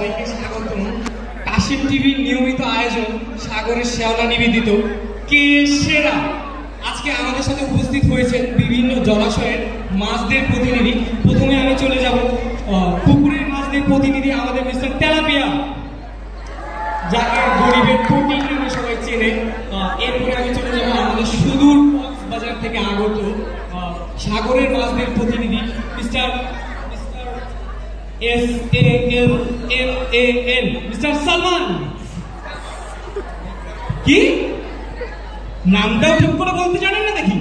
সবাইকে স্বাগতম কাশিম টিভির নিয়মিত আয়োজন সাগরের শেওলা নিবেদিত কে সেরা। আজকে আমাদের সাথে উপস্থিত হয়েছেন বিভিন্ন জলাশয়ের মাছদের প্রতিনিধি। প্রথমে আমি চলে যাব পুকুরের মাছদের প্রতিনিধি আমাদের মিস্টার তেলাপিয়া, যাকে গরিবের প্রোটিন নামে সবাই চেনে। এরপরে আমি চলে যাব আমাদের সুদূর কক্সবাজার থেকে আগত সাগরের মাছদের প্রতিনিধি মিস্টার SALMAN, মিস্টার সালমান। কি নামটাও ঠিক করে বলতে জানেন না দেখি?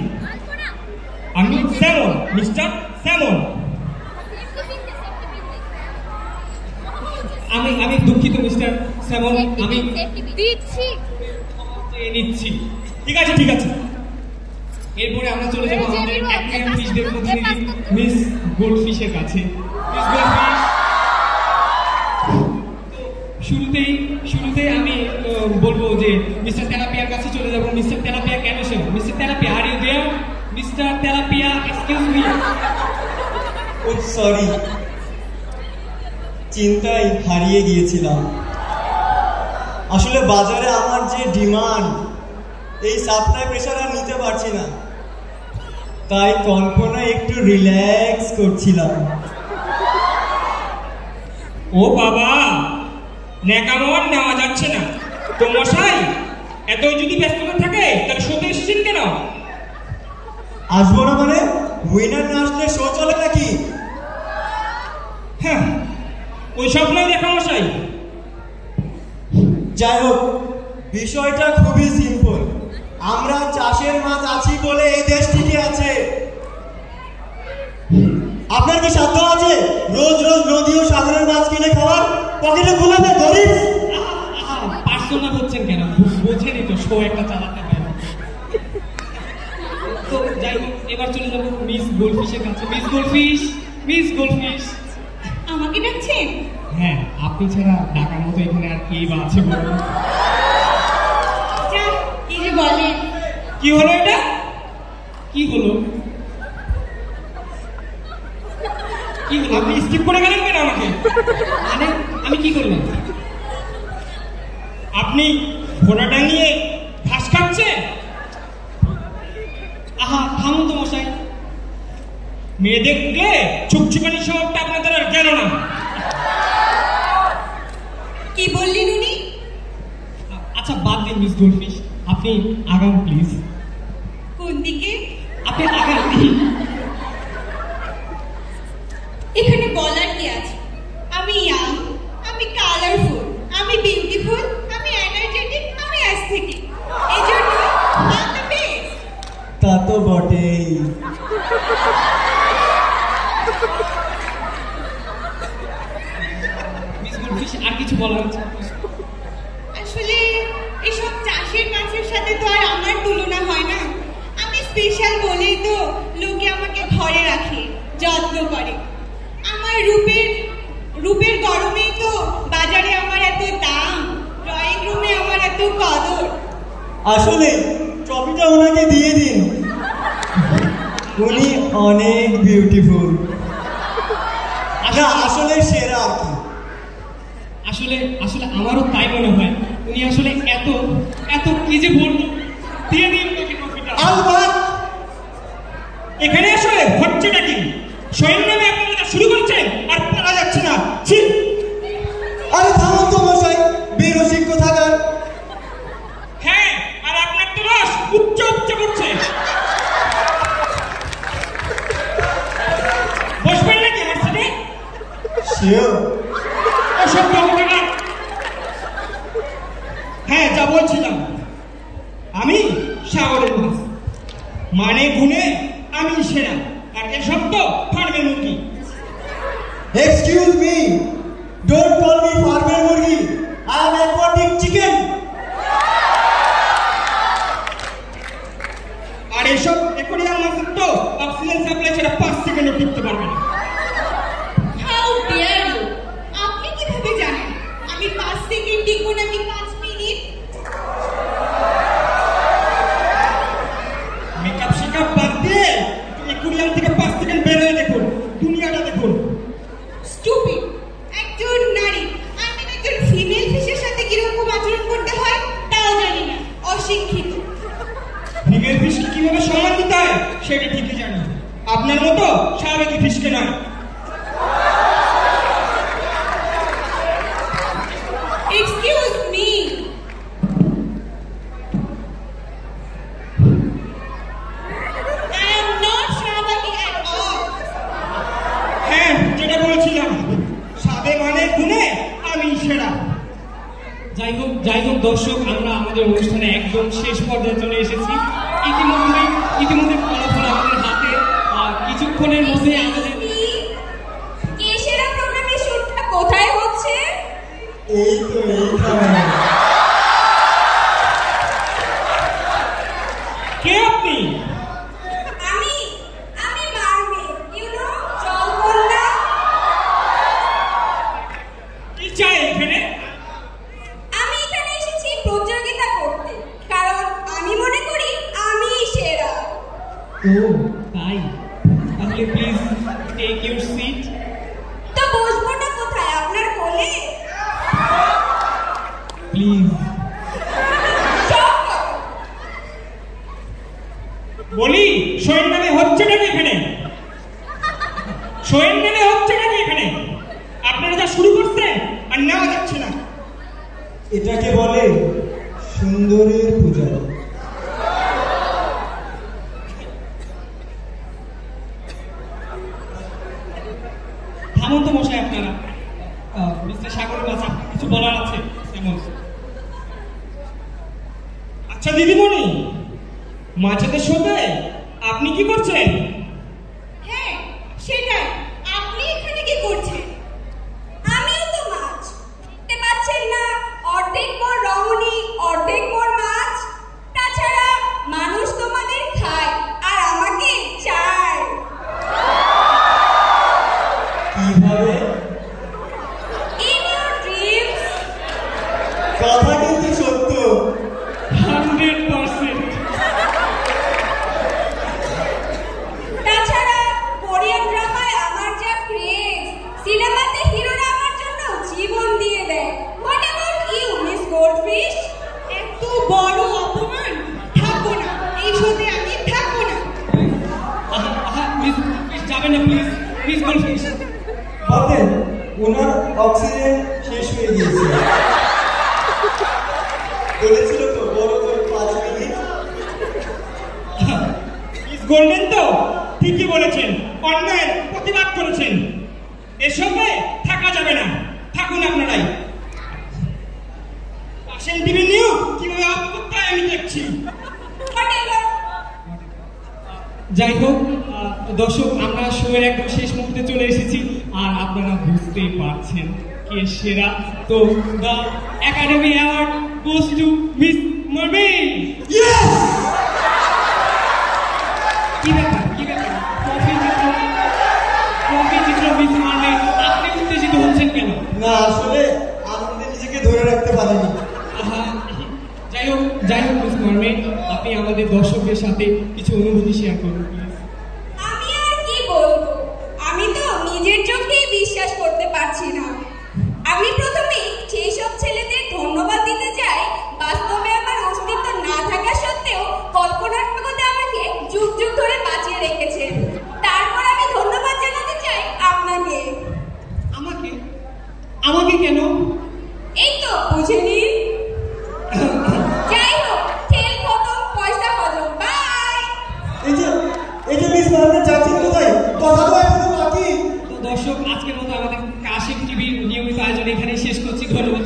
আমি স্যামন, মিস্টার স্যামন। আমি দুঃখিত মিস্টার স্যামন, আমি নিচ্ছি। ঠিক আছে ঠিক আছে। এরপরে আমরা চলে যাবো আমাদের অ্যাকুয়ারিয়াম ফিশদের প্রতিনিধি মিস গোল্ডফিশের কাছে। মিস গোল্ডফিশ, শুরুতেই আমি বলবো যে মিস্টার তেলাপিয়ার কাছে চলে যাবো। মিস্টার তেলাপিয়া কেন সে? Mister Tilapia, are you there? Mister Tilapia, excuse me. Oh sorry, চিন্তায় হারিয়ে গিয়েছিলাম। আসলে বাজারে আমার যে ডিমান্ড, এই সাপ্লাই প্রেশার আর নিতে পারছি না, তাই কল্পনায় একটু রিল্যাক্স করছিলাম। ও বাবা, নেকামন নেওয়া যাচ্ছে না তো মশাই। এত যদি ব্যস্ততা থাকে তাহলে শোতে এসেছেন কেন? আসবো না মানে? উইনার না আসলে শো চলে নাকি? হ্যাঁ, ওই স্বপ্নই দেখা মশাই। যাই হোক, বিষয়টা খুবই সিম্পল। আমরা চাষের মাছ আছি বলে এই দেশ টিকে আছে। আপনার কি সাধ্য আছে রোজ রোজ নদী ও সাগরের মাছ কিনে খাওয়ার? পকেটে গোলাপে গরিব পার্সোনাল হচ্ছেন কেন? বোঝেনি তো শো একটা চালাতে হয়। তো যাই হোক, এবার চলে যাবো মিস গোল্ডফিশের কাছে। Miss goldfish, miss goldfish. আমাকে ডাকছেন? হ্যাঁ, আপনি ছাড়া ডাকার মতো এখানে আর কে বা আছে বলুন? কি যে বলেন? কি হলো এটা? কি হলো? কি হলো? আপনি স্কিপ করে গেলেন কেন আমাকে? মানে আমি কি করলাম? আপনি ঘোড়াটা নিয়ে ঘাস খাচ্ছেন? আহা, থামুন তো মশাই। মেয়ে দেখলে ছুকছুকানি স্বভাবটা আপনাদের আর কেন না? কি বললেন উনি? আচ্ছা বাদ দিন মিস গোল্ডফিশ, আপনি আগান প্লিজ। কোন দিকে? আপনি আগান। এখানে বলার কি আছে? আমি ইয়াং, আমি কালারফুল, আমি বিউটিফুল, আমি এনার্জেটিক, আমি অ্যাস্থেটিক। এই জন্য আমি বেস্ট। তা তো বটেই। মিস গোল্ডফিশ, আর কিছু বলার আছে? আসলে এসব চাষের মাছের সাথে তো আর আমার তুলনা হয় না। আমি স্পেশাল বলেই তো লোকে আমাকে ঘরে রাখে, যত্ন করে। আমার রূপের গরমেই তো বাজারে আমার এত দাম, ড্রয়িং রুমে আমার এত কদর। আসলে ট্রফিটা ওনাকে দিয়ে দিন, উনি অনেক বিউটিফুল। না, আসলে সেরা আর কি। আসলে আমারও তাই মনে হয়। উনি আসলে এত এত কি যে বলবো। দিয়ে দিন ওকে ট্রফিটা। এখানে আসলে হচ্ছেটা কি? স্বয়ং নামে আপনারা শুরু করছেন আর পারা যাচ্ছে না। আরে থামুন তো মশাই, বেরসিক থাকার। হ্যাঁ, আর আপনার তো রস উচ্চ করছে। বসবেন নাকি আমার সাথে? ওসব বলবে না। হ্যাঁ, যা বলছিলাম, আমি সাগরের মাছ, মানে গুণে আমি সেরা, আর এসব তো ফার্মের মুরগি। Excuse me, don't call me ফার্মের মুরগি, আই এম অ্যাকোয়াটিক চিকেন। আর এসব অ্যাকোয়ারিয়াম মাছের তো অক্সিজেন সাপ্লাই ছাড়া 5 সেকেন্ডও টিকতে পারবে না। How dare you! আপনি কিভাবে জানেন আমি 5 সেকেন্ড টিকবো নাকি 5 মিনিট? মেকআপ শেকআপ বাদ দিয়ে অ্যাকোয়ারিয়াম থেকে 5 সেকেন্ড বের হয়ে দেখুন, দুনিয়াটা দেখুন। স্টুপিড! আপনার মতো স্বাভাবিক ফিসকে নয়। Excuse me. I am not Shravani at all. হ্যাঁ, যেটা বলছিলাম, সাদে মানে গুণে আমি সেরা। যাই হোক দর্শক, আমরা আমাদের অনুষ্ঠানে একদম শেষ পর্যায়ে চলে এসেছি। ইতিমধ্যে ফলাফল আমাদের হাতে। কিছুক্ষণের মধ্যে আমাদের সেরা প্রোগ্রামের শুটটা কোথায় হচ্ছে? এই তো এইখানে। কে আপনি? আমি মারবে, ইউ নো, জলকন্যা। কি চাই এখানে? আমি এখানে এসেছি প্রতিযোগিতা করতে, কারণ আমি মনে করি আমি সেরা। ও তাই, তাহলে প্লিজ টেক ইউর সিট। তো বসবোটা কোথায়? আপনার কোলে? প্লিজ। বলি, শোয়েন নামে হচ্ছেটা কি এখানে? শোয়েন নামে হচ্ছেটা কি এখানে? আপনারা যা শুরু করছে আর নেওয়া যাচ্ছে না। এটাকে বলে সুন্দরের পূজা। থামুন তো মশাই আপনারা। মিস্টার সাগরের বাচ্চা, কিছু বলার আছে? আচ্ছা দিদিমণি, মাছেদের সাথে আপনি কি করছেন? হ্যাঁ, সেটাই। আপনি এখানে কি করছেন? আমিও তো মাছ। দেখতে পাচ্ছেন না, অর্ধেক মোর রমণী, অর্ধেক মোর মাছ। তাছাড়া মানুষ তোমাদের খায় আর আমাকে চায়। কিভাবে? In your dreams. কথা কিন্তু সত্য। 100%। তাছাড়া কোরিয়ান ড্রামায় আমার যা ক্রেজ, সিনেমাতে হিরোরা আমার জন্য জীবন দিয়ে দেয়। What about you, miss goldfish? এত বড় অপমান! থাকবো না, এই শোতে আমি থাকবো না। প্লিজ যাবেন না, প্লিজ গোল্ডফিশ। ভাবতেন ওনার অক্সিজেন শেষ হয়ে গিয়েছে। বলেছিল তো বড় করে 5 মিনিট। মিস গোল্ডেন তো ঠিকই বলেছেন, অন্যায়ের প্রতিবাদ করেছেন। এসবে থাকা যাবে না, থাকুন আপনারাই। আসেন টিভি নিউজ কিভাবে আপ করতে হয় আমি দেখছি। যাই হোক দর্শক, আমরা শোয়ের একদম শেষ মুহূর্তে চলে এসেছি, আর আপনারা বুঝতেই পারছেন কে সেরা। তো the academy award goes to miss Marvi. কি ব্যাপার ট্রফি চিত্র মিস মার্ভি, আপনি উত্তেজিত হচ্ছেন কেন? না, আসলে আনন্দে নিজেকে ধরে রাখতে পারিনি। যাই হোক মিস মার্ভি, আপনি আমাদের দর্শকদের সাথে কিছু অনুভূতি শেয়ার করুন প্লিজ। আমি আর কি বলবো, আমি তো নিজের চোখেই বিশ্বাস করতে পারছি না। আমি প্রথমে সেই সব ছেলেদের ধন্যবাদ দিতে চাই, বাস্তবে আমার অস্তিত্ব না থাকা সত্ত্বেও কল্পনাত্মকতা আমাকে যুগ যুগ ধরে বাঁচিয়ে রেখেছে। তারপর আমি ধন্যবাদ জানাতে চাই আপনাকে। আমাকে কেন? এই তো বুঝে নিন। যাই হোক, খেল খতম, পয়সা হজম, বাই। এই যে মিস মার্ভের চাকরি কোথায়? কথা তো এখনো বাকি। তো দর্শক, আজকের মতো আমাদের কাশিম টিভির নিয়মিত আয়োজন এখানেই শেষ করছি। ধন্যবাদ।